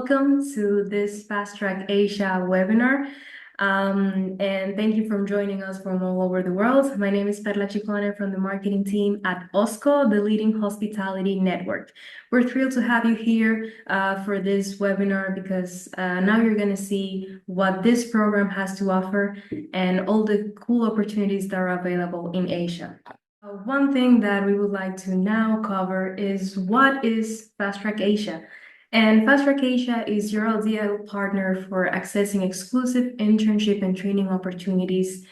Welcome to this Fast Track Asia webinar. And thank you for joining us from all over the world. My name is Perla Chicone from the marketing team at Hosco, the leading hospitality network. We're thrilled to have you here for this webinar because now you're going to see what this program has to offer and all the cool opportunities that are available in Asia. One thing that we would like to now cover is what is Fast Track Asia? And Fast Track Asia is your ideal partner for accessing exclusive internship and training opportunities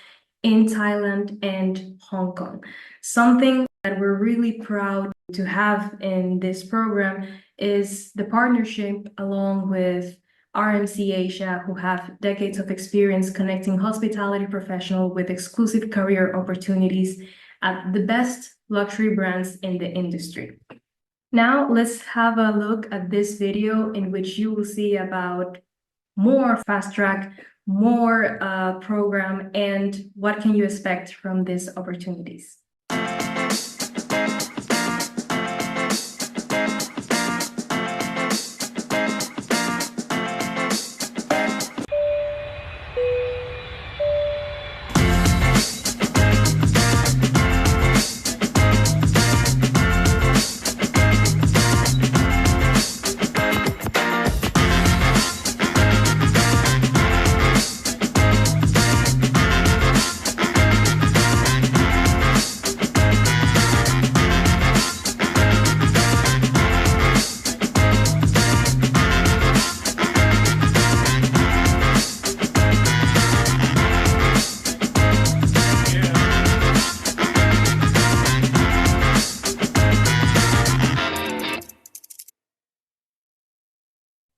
in Thailand and Hong Kong. Something that we're really proud to have in this program is the partnership along with RMC Asia, who have decades of experience connecting hospitality professionals with exclusive career opportunities at the best luxury brands in the industry. Now let's have a look at this video in which you will see about more Fast Track, more program, and what can you expect from these opportunities.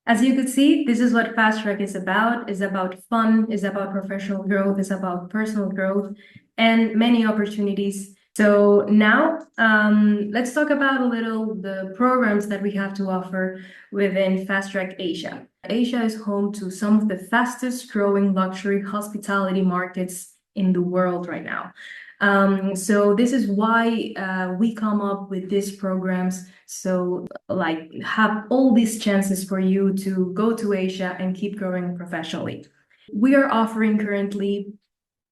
As you could see, this is what Fast Track is about. It's about fun, it's about professional growth, it's about personal growth, and many opportunities. So now, let's talk about a little the programs that we have to offer within Fast Track Asia. Asia is home to some of the fastest growing luxury hospitality markets in the world right now. So this is why we come up with these programs. So like have all these chances for you to go to Asia and keep growing professionally. We are offering currently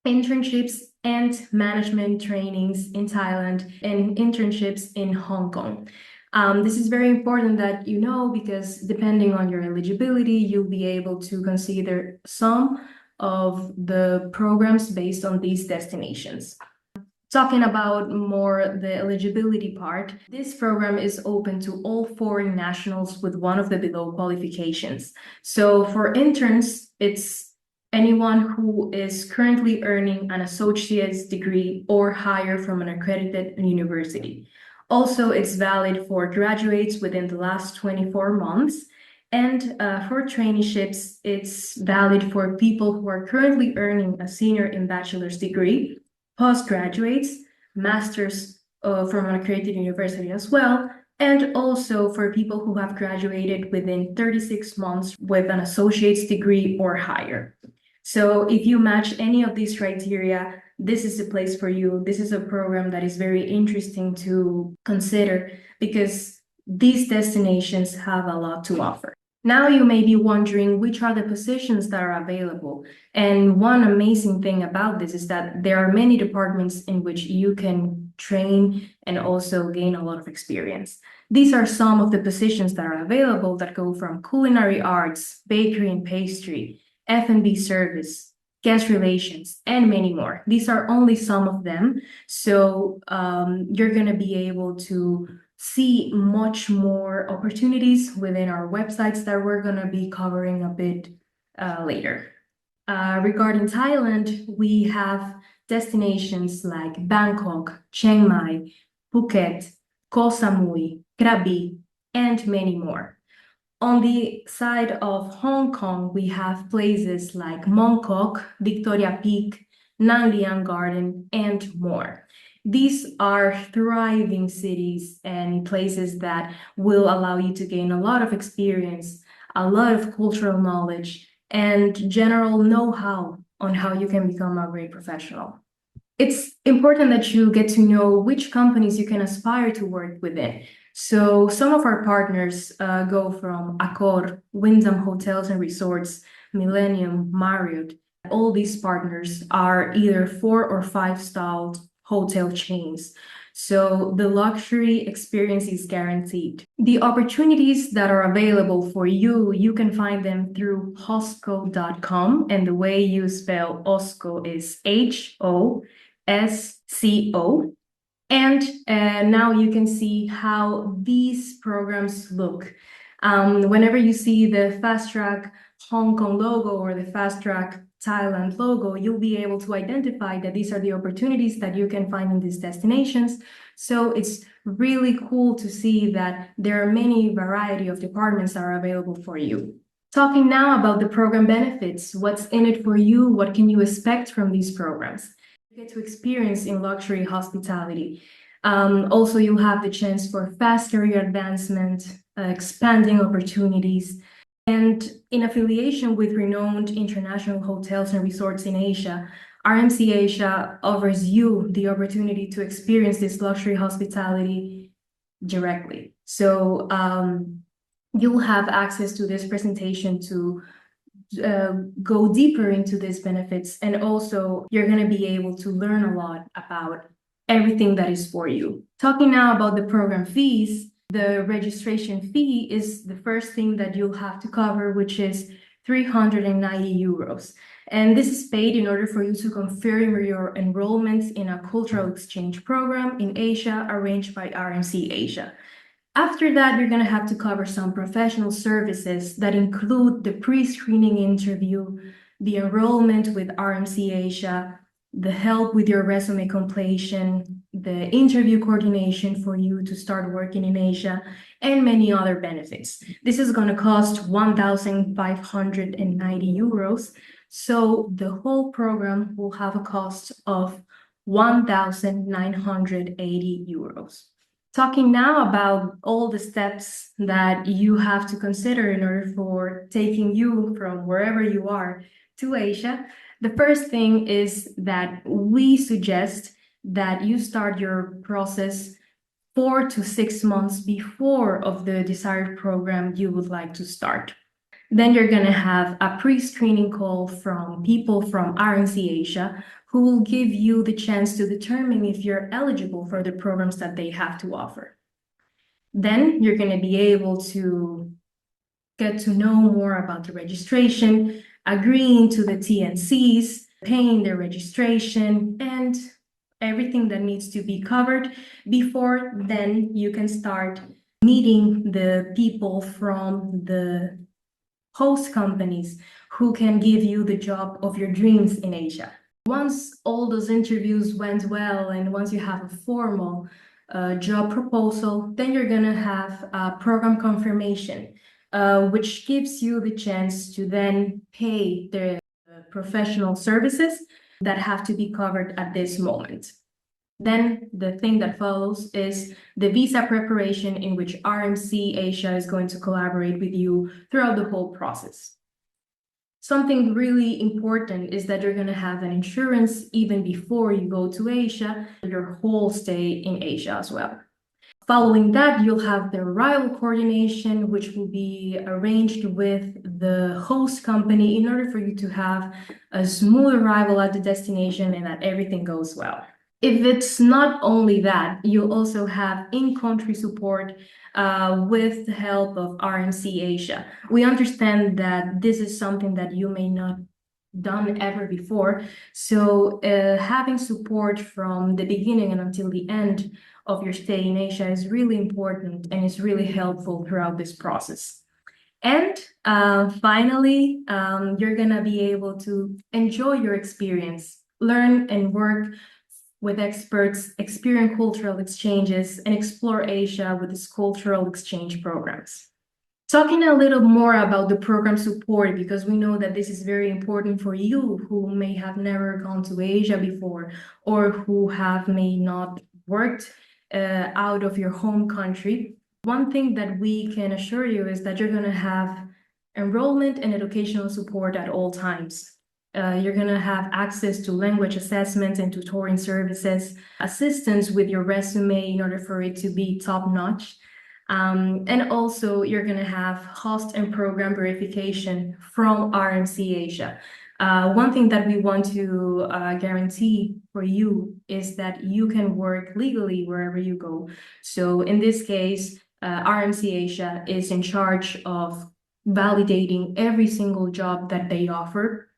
internships and management trainings in Thailand and internships in Hong Kong. This is very important that you know, because depending on your eligibility, you'll be able to consider some of the programs based on these destinations. Talking about more the eligibility part, this program is open to all foreign nationals with one of the below qualifications. So for interns, it's anyone who is currently earning an associate's degree or higher from an accredited university. Also, it's valid for graduates within the last 24 months. And for traineeships, it's valid for people who are currently earning a senior in bachelor's degree, postgraduates, masters from an accredited university as well, and also for people who have graduated within 36 months with an associate's degree or higher. So if you match any of these criteria, this is the place for you. This is a program that is very interesting to consider because these destinations have a lot to offer. Now you may be wondering which are the positions that are available. And one amazing thing about this is that there are many departments in which you can train and also gain a lot of experience. These are some of the positions that are available that go from culinary arts, bakery and pastry, F&B service, guest relations, and many more. These are only some of them. So you're going to be able to see much more opportunities within our websites that we're going to be covering a bit later. Regarding Thailand, we have destinations like Bangkok, Chiang Mai, Phuket, Koh Samui, Krabi, and many more. On the side of Hong Kong, we have places like Mongkok, Victoria Peak, Nang Liang Garden, and more. These are thriving cities and places that will allow you to gain a lot of experience, a lot of cultural knowledge, and general know-how on how you can become a great professional. It's important that you get to know which companies you can aspire to work within. So some of our partners go from Accor, Wyndham Hotels and Resorts, Millennium, Marriott. All these partners are either 4 or 5-star hotel chains. So the luxury experience is guaranteed. The opportunities that are available for you, you can find them through hosco.com. And the way you spell Hosco is Hosco. And now you can see how these programs look. Whenever you see the Fast Track Hong Kong logo or the Fast Track Thailand logo, you'll be able to identify that these are the opportunities that you can find in these destinations. So it's really cool to see that there are many variety of departments that are available for you. Talking now about the program benefits, what's in it for you? What can you expect from these programs? You get to experience in luxury hospitality. Also, you'll have the chance for fast career advancement, expanding opportunities, and in affiliation with renowned international hotels and resorts in Asia, RMC Asia offers you the opportunity to experience this luxury hospitality directly. So you'll have access to this presentation to go deeper into these benefits, and also you're going to be able to learn a lot about everything that is for you. Talking now about the program fees, the registration fee is the first thing that you'll have to cover, which is 390 euros. And this is paid in order for you to confirm your enrollment in a cultural exchange program in Asia arranged by RMC Asia. After that, you're going to have to cover some professional services that include the pre-screening interview, the enrollment with RMC Asia, the help with your resume completion, the interview coordination for you to start working in Asia, and many other benefits. This is going to cost 1,590 euros. So the whole program will have a cost of 1,980 euros. Talking now about all the steps that you have to consider in order for taking you from wherever you are to Asia. The first thing is that we suggest that you start your process 4 to 6 months before of the desired program you would like to start. Then you're going to have a pre-screening call from people from RMC Asia who will give you the chance to determine if you're eligible for the programs that they have to offer. Then you're going to be able to get to know more about the registration, agreeing to the T&Cs, paying the registration, and everything that needs to be covered. Before then, you can start meeting the people from the host companies who can give you the job of your dreams in Asia. Once all those interviews went well, and once you have a formal job proposal, then you're going to have a program confirmation, which gives you the chance to then pay the professional services that have to be covered at this moment. Then the thing that follows is the visa preparation, in which RMC Asia is going to collaborate with you throughout the whole process. Something really important is that you're going to have an insurance even before you go to Asia, your whole stay in Asia as well. Following that, you'll have the arrival coordination, which will be arranged with the host company in order for you to have a smooth arrival at the destination and that everything goes well. If it's not only that, you'll also have in-country support with the help of RMC Asia. We understand that this is something that you may not done ever before. So having support from the beginning and until the end of your stay in Asia is really important and is really helpful throughout this process. And finally, you're gonna be able to enjoy your experience, learn and work with experts, experience cultural exchanges, and explore Asia with its cultural exchange programs. Talking a little more about the program support, because we know that this is very important for you who may have never gone to Asia before, or who may not worked out of your home country. One thing that we can assure you is that you're going to have enrollment and educational support at all times. You're going to have access to language assessments and tutoring services, assistance with your resume in order for it to be top-notch, And also, you're going to have host and program verification from RMC Asia. One thing that we want to guarantee for you is that you can work legally wherever you go. So in this case, RMC Asia is in charge of validating every single job that they offer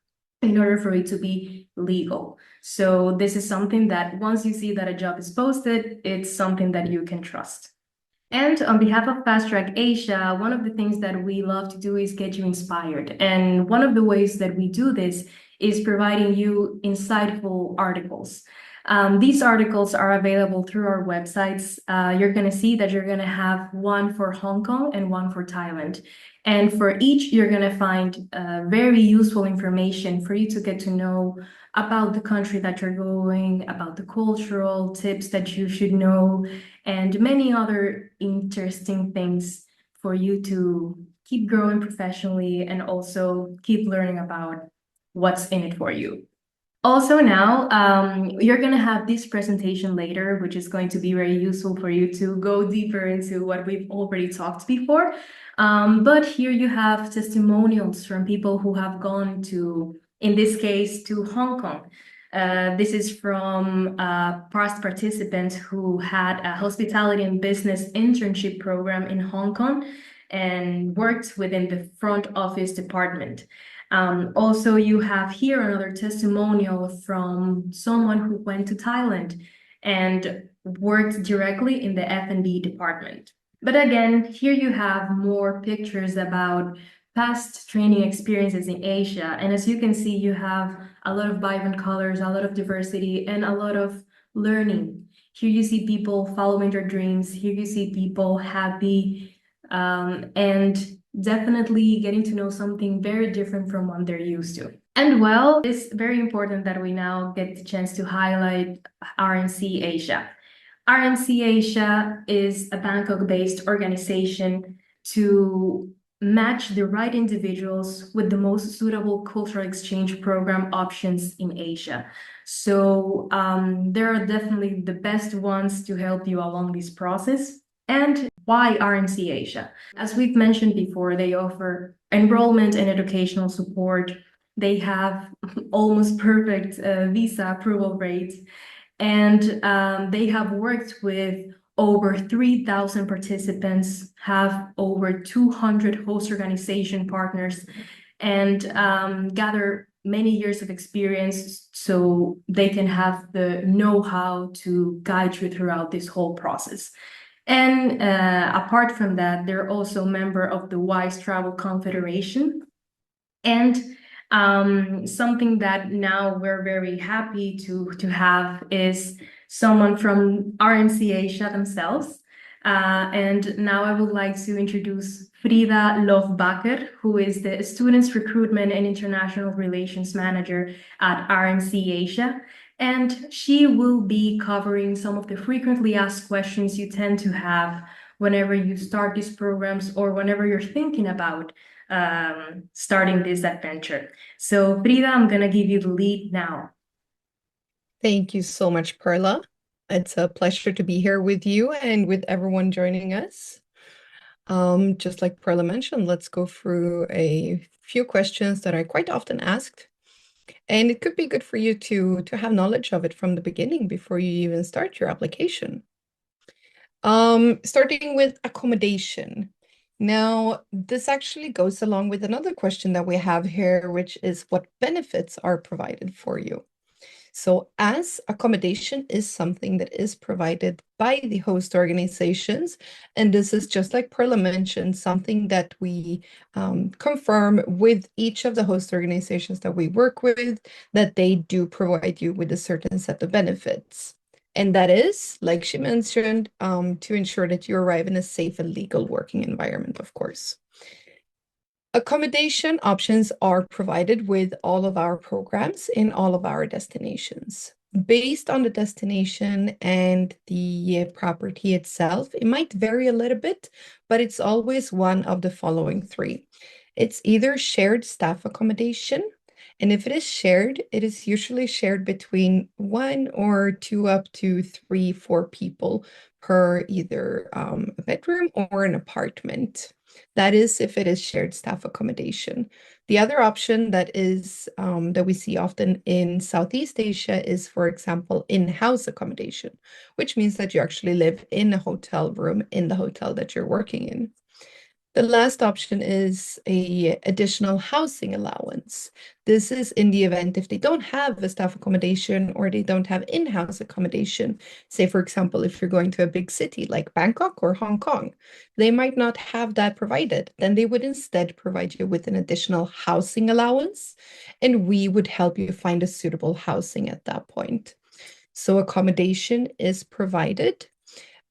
in order for it to be legal. So this is something that once you see that a job is posted, it's something that you can trust. And on behalf of Fast Track Asia, one of the things that we love to do is get you inspired. And one of the ways that we do this is providing you insightful articles. These articles are available through our websites. You're going to see that you're going to have one for Hong Kong and one for Thailand. And for each, you're going to find very useful information for you to get to know about the country that you're going, about the cultural tips that you should know, and many other interesting things for you to keep growing professionally and also keep learning about what's in it for you. Also now, you're going to have this presentation later, which is going to be very useful for you to go deeper into what we've already talked before. But here you have testimonials from people who have gone to, in this case, to Hong Kong. This is from past participants who had a hospitality and business internship program in Hong Kong and worked within the front office department. Also, you have here another testimonial from someone who went to Thailand and worked directly in the F&B department. But again, here you have more pictures about past training experiences in Asia. And as you can see, you have a lot of vibrant colors, a lot of diversity, and a lot of learning. Here you see people following their dreams. Here you see people happy and definitely getting to know something very different from what they're used to. And well, it's very important that we now get the chance to highlight RMC Asia. RMC Asia is a Bangkok-based organization to match the right individuals with the most suitable cultural exchange program options in Asia. So there are definitely the best ones to help you along this process. And why RMC Asia? As we've mentioned before, they offer enrollment and educational support. They have almost perfect visa approval rates. And they have worked with over 3,000 participants, have over 200 host organization partners, and gather many years of experience so they can have the know-how to guide you throughout this whole process. And apart from that, they're also a member of the WISE Travel Confederation. And something that now we're very happy to have is someone from RMC Asia themselves. And now I would like to introduce Frida Lofbacher, who is the Students Recruitment and International Relations Manager at RMC Asia. And she will be covering some of the frequently asked questions you tend to have whenever you start these programs or whenever you're thinking about starting this adventure. So Frida, I'm going to give you the lead now. Thank you so much, Perla. It's a pleasure to be here with you and with everyone joining us. Just like Perla mentioned, let's go through a few questions that are quite often asked. And it could be good for you to have knowledge of it from the beginning before you even start your application. Starting with accommodation. Now, this actually goes along with another question that we have here, which is what benefits are provided for you. So as accommodation is something that is provided by the host organizations, and this is just like Perla mentioned, something that we confirm with each of the host organizations that we work with, that they do provide you with a certain set of benefits. And that is, like she mentioned, to ensure that you arrive in a safe and legal working environment, of course. Accommodation options are provided with all of our programs in all of our destinations. Based on the destination and the property itself, it might vary a little bit, but it's always one of the following three. It's either shared staff accommodation, And if it is shared, it is usually shared between one or two up to three, four people per either a bedroom or an apartment. That is if it is shared staff accommodation. The other option that is that we see often in Southeast Asia is, for example, in-house accommodation, which means that you actually live in a hotel room in the hotel that you're working in. The last option is a additional housing allowance. This is in the event if they don't have a staff accommodation or they don't have in-house accommodation. Say, for example, if you're going to a big city like Bangkok or Hong Kong, they might not have that provided. Then they would instead provide you with an additional housing allowance, and we would help you find a suitable housing at that point. So accommodation is provided.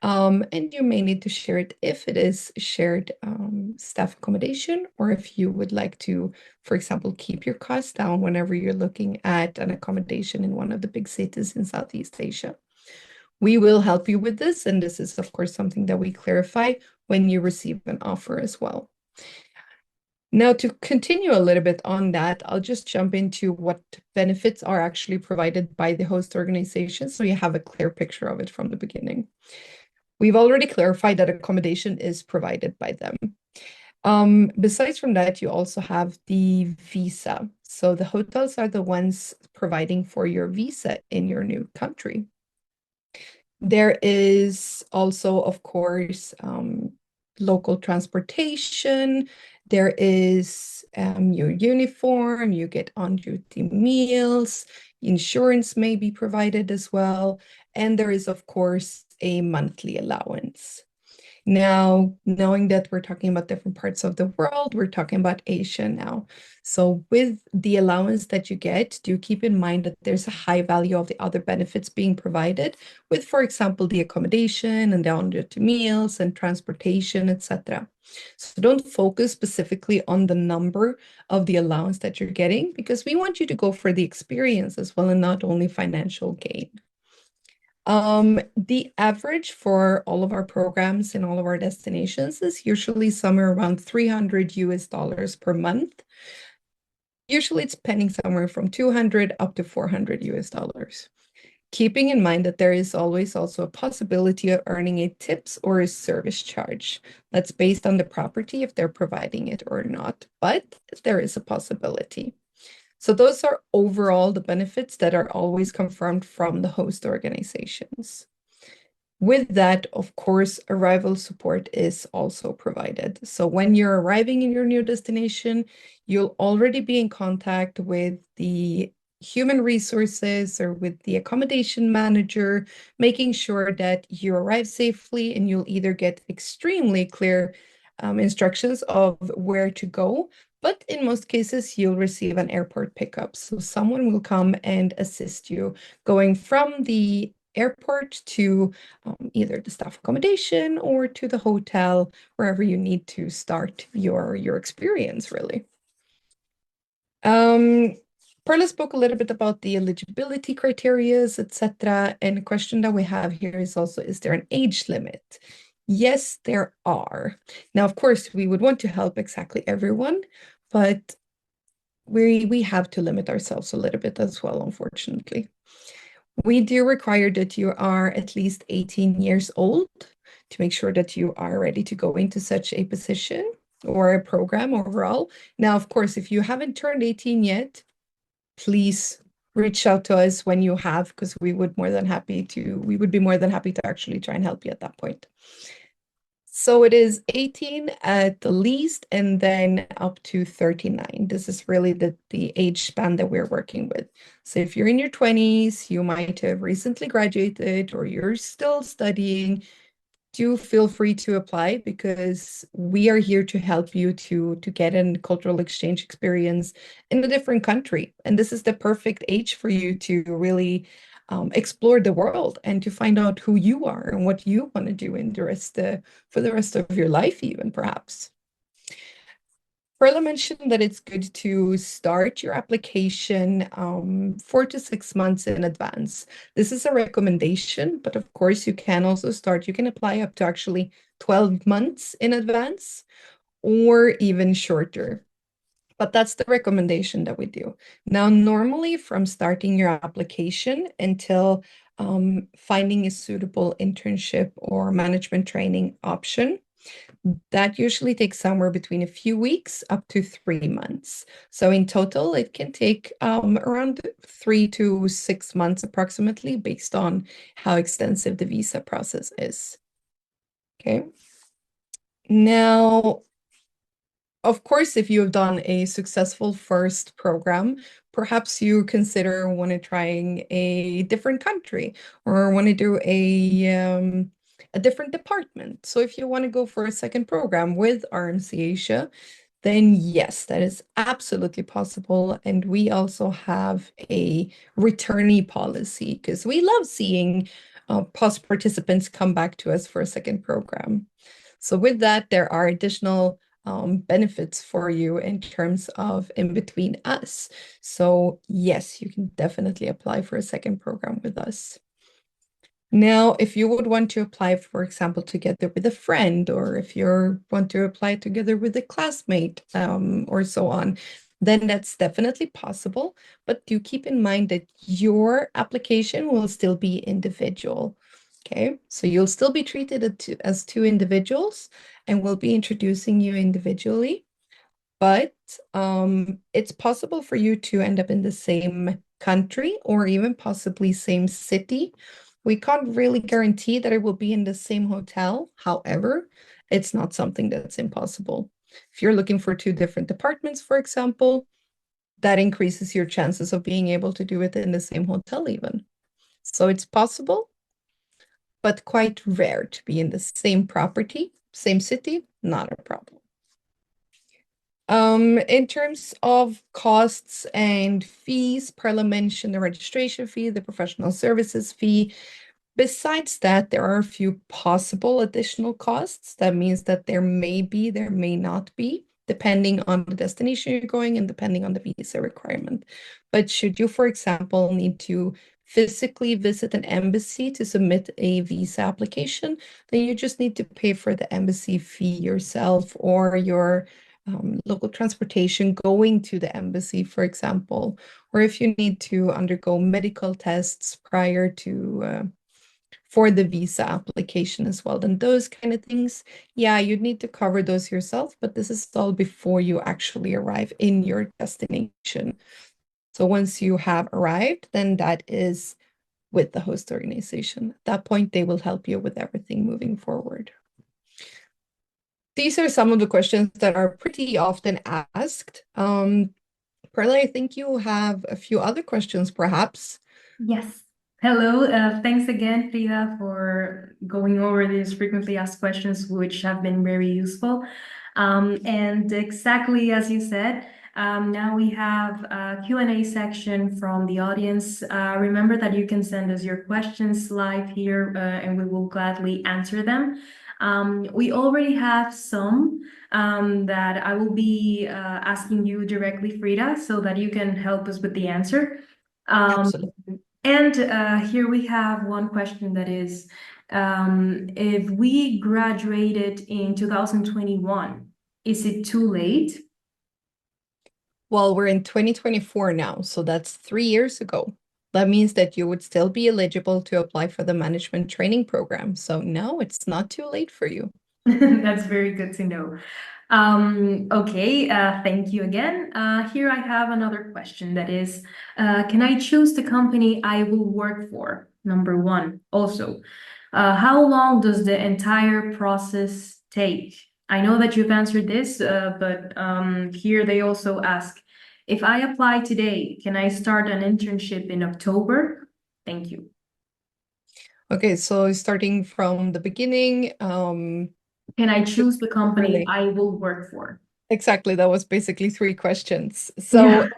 And you may need to share it if it is shared staff accommodation, or if you would like to, for example, keep your costs down whenever you're looking at an accommodation in one of the big cities in Southeast Asia. We will help you with this, and this is, of course, something that we clarify when you receive an offer as well. Now, to continue a little bit on that, I'll just jump into what benefits are actually provided by the host organization so you have a clear picture of it from the beginning. We've already clarified that accommodation is provided by them. Besides from that, you also have the visa. So the hotels are the ones providing for your visa in your new country. There is also, of course, local transportation. There is your uniform, you get on-duty meals, insurance may be provided as well. And there is, of course, a monthly allowance. Now, knowing that we're talking about different parts of the world, we're talking about Asia now. So with the allowance that you get, do keep in mind that there's a high value of the other benefits being provided with, for example, the accommodation and the on-duty meals and transportation, etc. So don't focus specifically on the number of the allowance that you're getting, because we want you to go for the experience as well and not only financial gain. The average for all of our programs in all of our destinations is usually somewhere around 300 US dollars per month. Usually it's pending somewhere from 200 up to 400 US dollars. Keeping in mind that there is always also a possibility of earning a tips or a service charge. That's based on the property if they're providing it or not, but there is a possibility. So those are overall the benefits that are always confirmed from the host organizations. With that, of course, arrival support is also provided. So when you're arriving in your new destination, you'll already be in contact with the human resources or with the accommodation manager, making sure that you arrive safely, and you'll either get extremely clear instructions of where to go, but in most cases, you'll receive an airport pickup. So someone will come and assist you going from the airport to either the staff accommodation or to the hotel, wherever you need to start your experience, really. Perla spoke a little bit about the eligibility criteria, etc. And a question that we have here is also, is there an age limit? Yes, there are. Now, of course, we would want to help exactly everyone, but we have to limit ourselves a little bit as well, unfortunately. We do require that you are at least 18 years old to make sure that you are ready to go into such a position or a program overall. Now, of course, if you haven't turned 18 yet, please reach out to us when you have, because we would be more than happy to actually try and help you at that point. So it is 18 at the least, and then up to 39. This is really the age span that we're working with. So if you're in your 20s, you might have recently graduated, or you're still studying, do feel free to apply, because we are here to help you to get a cultural exchange experience in a different country. And this is the perfect age for you to really explore the world and to find out who you are and what you want to do in for the rest of your life, even perhaps. Perla mentioned that it's good to start your application 4 to 6 months in advance. This is a recommendation, but of course you can also start. You can apply up to actually 12 months in advance or even shorter. But that's the recommendation that we do. Now, normally from starting your application until finding a suitable internship or management training option, that usually takes somewhere between a few weeks up to 3 months. So in total, it can take around 3 to 6 months approximately, based on how extensive the visa process is. Okay. Now, of course, if you have done a successful first program, perhaps you consider want to trying a different country or want to do a different department. So if you want to go for a second program with RMC Asia, then yes, that is absolutely possible. And we also have a returnee policy because we love seeing past participants come back to us for a second program. So with that, there are additional benefits for you in terms of in between us. So yes, you can definitely apply for a second program with us. Now, if you would want to apply, for example, together with a friend, or if you want to apply together with a classmate, or so on, then that's definitely possible. But do keep in mind that your application will still be individual. Okay, so you'll still be treated as two individuals, and we'll be introducing you individually. But it's possible for you to end up in the same country or even possibly same city. We can't really guarantee that it will be in the same hotel. However, it's not something that's impossible. If you're looking for two different departments, for example, that increases your chances of being able to do it in the same hotel even. So it's possible, but quite rare to be in the same property, same city, not a problem. In terms of costs and fees, Perla mentioned the registration fee, the professional services fee. Besides that, there are a few possible additional costs. That means that there may be, there may not be, depending on the destination you're going and depending on the visa requirement. But should you, for example, need to physically visit an embassy to submit a visa application, then you just need to pay for the embassy fee yourself, or your local transportation going to the embassy, for example, or if you need to undergo medical tests prior to for the visa application as well, then those kind of things, yeah, you'd need to cover those yourself, but this is all before you actually arrive in your destination. So once you have arrived, then that is with the host organization. At that point, they will help you with everything moving forward. These are some of the questions that are pretty often asked. Perla, I think you have a few other questions, perhaps. Yes. Hello. Thanks again, Frida, for going over these frequently asked questions, which have been very useful. And exactly as you said, now we have a Q&A section from the audience. Remember that you can send us your questions live here, and we will gladly answer them. We already have some that I will be asking you directly, Frida, so that you can help us with the answer. Absolutely. And here we have one question that is, if we graduated in 2021, is it too late? Well, we're in 2024 now, so that's 3 years ago. That means that you would still be eligible to apply for the management training program. So no, it's not too late for you. That's very good to know. Okay, thank you again. Here I have another question that is, can I choose the company I will work for? Number one. Also, how long does the entire process take? I know that you've answered this, but here they also ask, if I apply today, can I start an internship in October? Thank you. Okay, so starting from the beginning, Can I choose the company really, I will work for? exactly, that was basically 3 questions. Yeah. So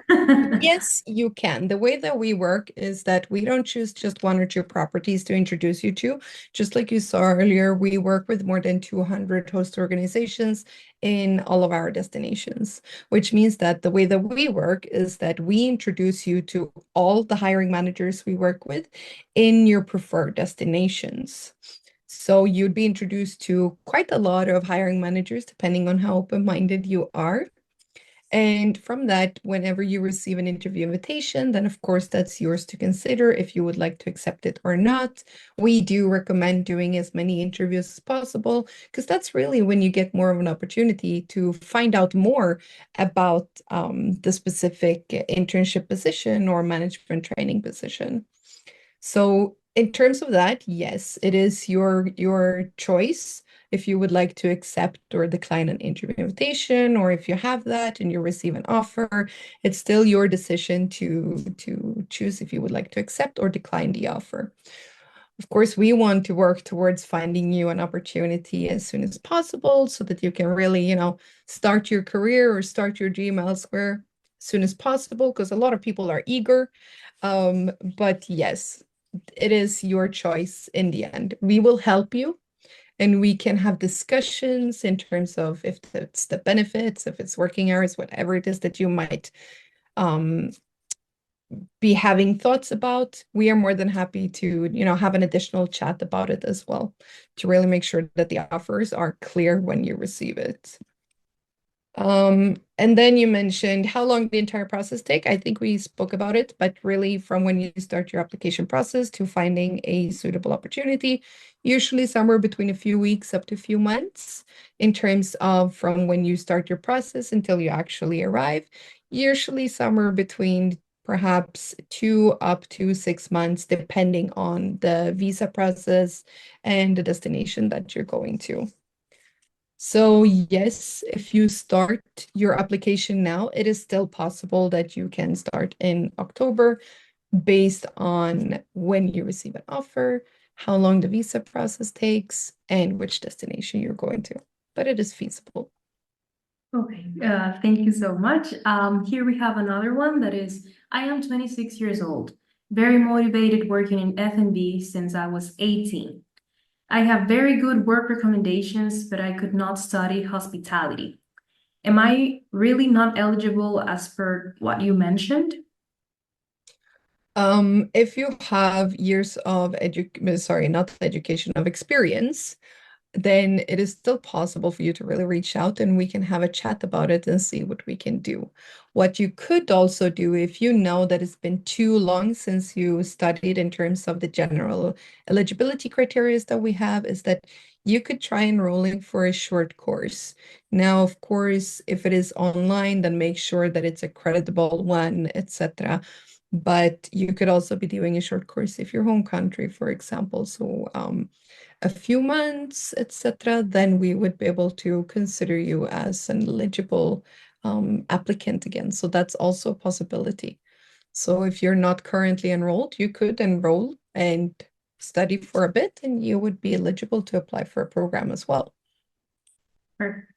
yes, you can. The way that we work is that we don't choose just one or two properties to introduce you to. Just like you saw earlier, we work with more than 200 host organizations in all of our destinations, which means that the way that we work is that we introduce you to all the hiring managers we work with in your preferred destinations. So you'd be introduced to quite a lot of hiring managers, depending on how open-minded you are. And from that, whenever you receive an interview invitation, then of course that's yours to consider if you would like to accept it or not. We do recommend doing as many interviews as possible because that's really when you get more of an opportunity to find out more about the specific internship position or management training position. So in terms of that, yes, it is your choice if you would like to accept or decline an interview invitation, or if you have that and you receive an offer, it's still your decision to choose if you would like to accept or decline the offer. Of course, we want to work towards finding you an opportunity as soon as possible so that you can really, start your career or start your dream elsewhere as soon as possible, because a lot of people are eager. But yes, it is your choice in the end. We will help you and we can have discussions in terms of if it's the benefits, if it's working hours, whatever it is that you might um, be having thoughts about. We are more than happy to, have an additional chat about it as well to really make sure that the offers are clear when you receive it. And then you mentioned how long the entire process take. I think we spoke about it, but really from when you start your application process to finding a suitable opportunity, usually somewhere between a few weeks up to a few months in terms of from when you start your process until you actually arrive, usually somewhere between perhaps 2 up to 6 months, depending on the visa process and the destination that you're going to. So yes, if you start your application now, it is still possible that you can start in October based on when you receive an offer, how long the visa process takes, and which destination you're going to. But it is feasible. Okay, thank you so much. Here we have another one that is, I am 26 years old, very motivated working in F&B since I was 18. I have very good work recommendations, but I could not study hospitality. Am I really not eligible as per what you mentioned? If you have years of not education, of experience, then it is still possible for you to really reach out and we can have a chat about it and see what we can do. What you could also do, if you know that it's been too long since you studied in terms of the general eligibility criteria that we have, is that you could try enrolling for a short course. Now, of course, if it is online, then make sure that it's a creditable one, etc. But you could also be doing a short course if your home country, for example. So a few months, etc., then we would be able to consider you as an eligible applicant again. So that's also a possibility. So if you're not currently enrolled, you could enroll and study for a bit, and you would be eligible to apply for a program as well. Perfect.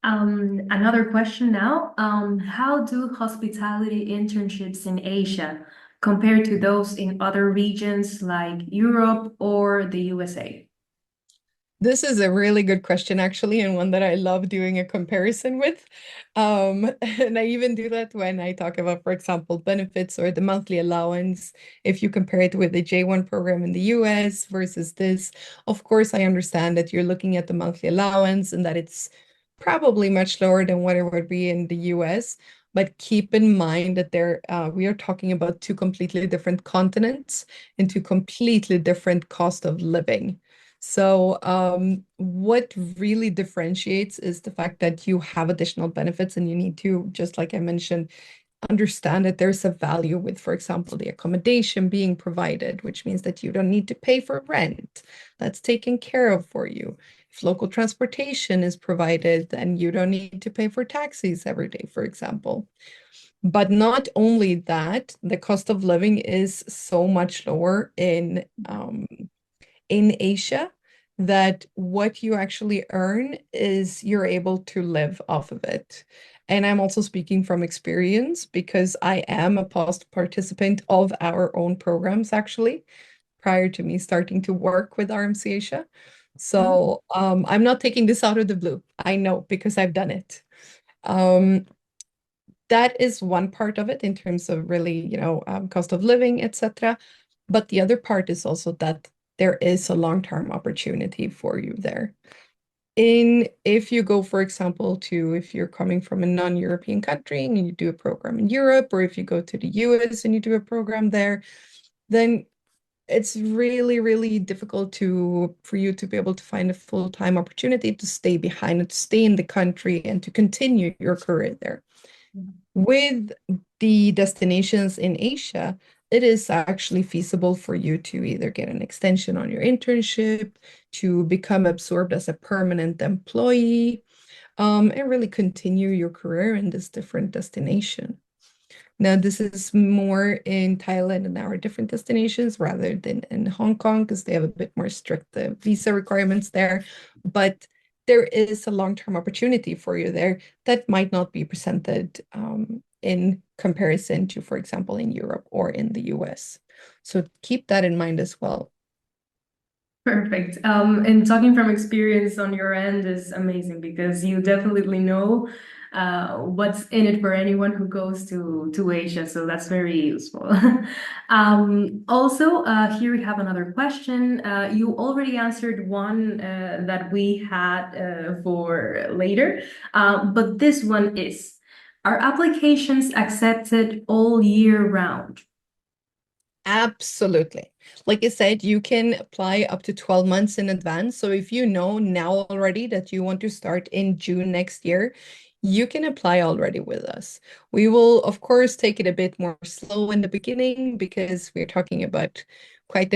Another question now. How do hospitality internships in Asia compare to those in other regions like Europe or the USA? This is a really good question, actually, and one that I love doing a comparison with. And I even do that when I talk about, for example, benefits or the monthly allowance. If you compare it with the J1 program in the US versus this, of course, I understand that you're looking at the monthly allowance and that it's probably much lower than what it would be in the US. But keep in mind that we are talking about two completely different continents and two completely different cost of living. So what really differentiates is the fact that you have additional benefits and you need to, just like I mentioned, understand that there's a value with, for example, the accommodation being provided, which means that you don't need to pay for rent. That's taken care of for you. If local transportation is provided, then you don't need to pay for taxis every day, for example. But not only that, the cost of living is so much lower in Asia that what you actually earn is you're able to live off of it. And I'm also speaking from experience because I am a past participant of our own programs actually, prior to me starting to work with RMC Asia. So I'm not taking this out of the blue. I know because I've done it. That is one part of it in terms of really, cost of living, etc. But the other part is also that there is a long-term opportunity for you there. If you go, for example, if you're coming from a non-European country and you do a program in Europe, or if you go to the US and you do a program there, then it's really, really difficult for you to be able to find a full-time opportunity to stay behind and to stay in the country and to continue your career there. With the destinations in Asia, it is actually feasible for you to either get an extension on your internship, to become absorbed as a permanent employee, and really continue your career in this different destination. Now, this is more in Thailand and our different destinations rather than in Hong Kong because they have a bit more strict visa requirements there. But there is a long-term opportunity for you there that might not be presented in comparison to, for example, in Europe or in the US. So keep that in mind as well. Perfect. And talking from experience on your end is amazing because you definitely know what's in it for anyone who goes to Asia. So that's very useful. Also, here we have another question. You already answered one that we had for later, but this one is, are applications accepted all year round? Absolutely. Like I said, you can apply up to 12 months in advance. So if you know now already that you want to start in June next year, you can apply already with us. We will, of course, take it a bit more slow in the beginning because we're talking about quite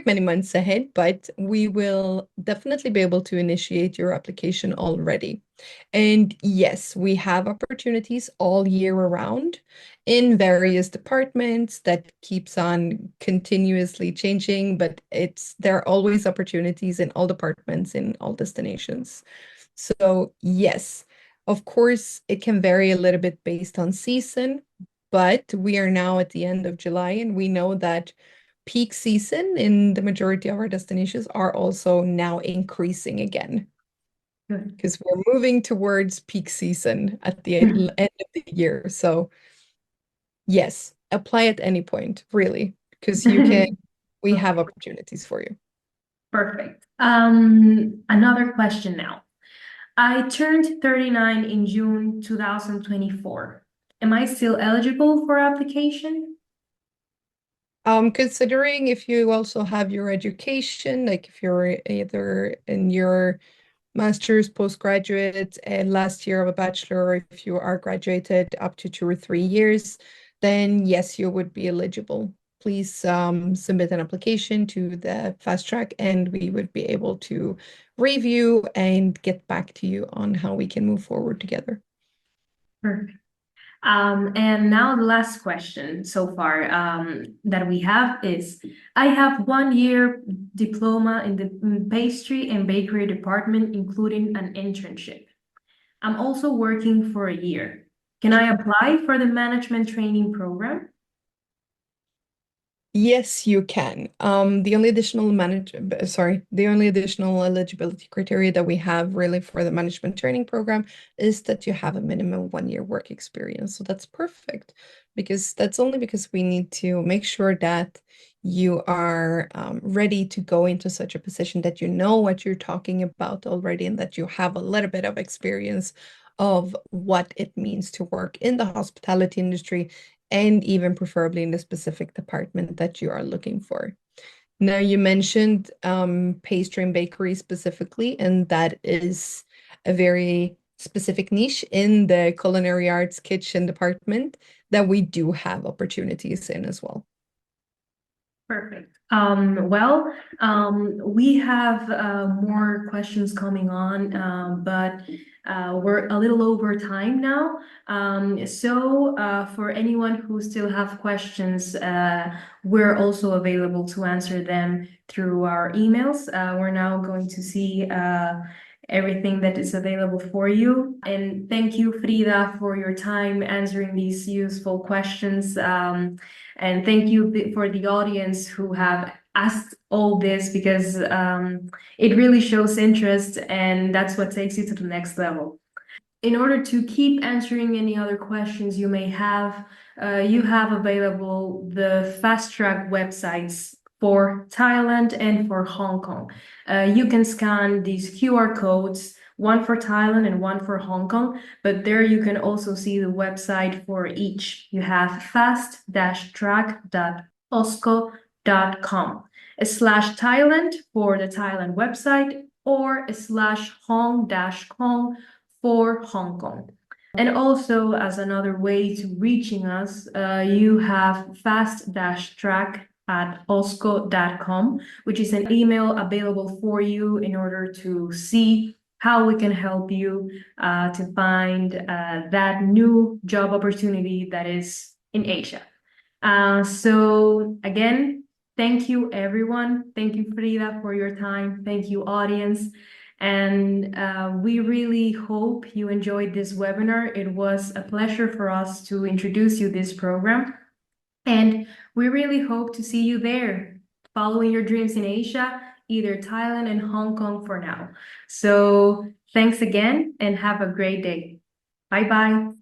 many months ahead, but we will definitely be able to initiate your application already. And yes, we have opportunities all year around in various departments that keeps on continuously changing, but there are always opportunities in all departments in all destinations. So yes, of course, it can vary a little bit based on season, but we are now at the end of July and we know that peak season in the majority of our destinations are also now increasing again Good. because we're moving towards peak season at the end of the year. So yes, apply at any point, really, because we have opportunities for you. Perfect. Another question now. I turned 39 in June 2024. Am I still eligible for application? Considering if you also have your education, like if you're either in your master's, postgraduate, and last year of a bachelor, or if you are graduated up to 2 or 3 years, then yes, you would be eligible. Please submit an application to the fast track, and we would be able to review and get back to you on how we can move forward together. Perfect. And now the last question so far that we have is, I have 1 year diploma in the pastry and bakery department, including an internship. I'm also working for a year. Can I apply for the management training program? Yes, you can. The only the only additional eligibility criteria that we have really for the management training program is that you have a minimum 1 year work experience. So that's perfect because that's only because we need to make sure that you are ready to go into such a position that you know what you're talking about already and that you have a little bit of experience of what it means to work in the hospitality industry and even preferably in the specific department that you are looking for. Now, you mentioned pastry and bakery specifically, and that is a very specific niche in the culinary arts kitchen department that we do have opportunities in as well. Perfect. We have more questions coming on, but we're a little over time now. For anyone who still have questions, we're also available to answer them through our emails. We're now going to see everything that is available for you. And thank you, Frida, for your time answering these useful questions. And thank you for the audience who have asked all this because it really shows interest and that's what takes you to the next level. In order to keep answering any other questions you may have, you have available the fast track websites for Thailand and for Hong Kong. You can scan these QR codes, one for Thailand and one for Hong Kong, but there you can also see the website for each. You have fast-track.hosco.com/Thailand for the Thailand website or /Hong-Kong for Hong Kong. And also, as another way to reaching us, you have fast-track@hosco.com, which is an email available for you in order to see how we can help you to find that new job opportunity that is in Asia. So again, thank you, everyone. Thank you, Frida, for your time. Thank you, audience. And we really hope you enjoyed this webinar. It was a pleasure for us to introduce you this program. And we really hope to see you there, following your dreams in Asia, either Thailand and Hong Kong for now. So thanks again and have a great day. Bye-bye.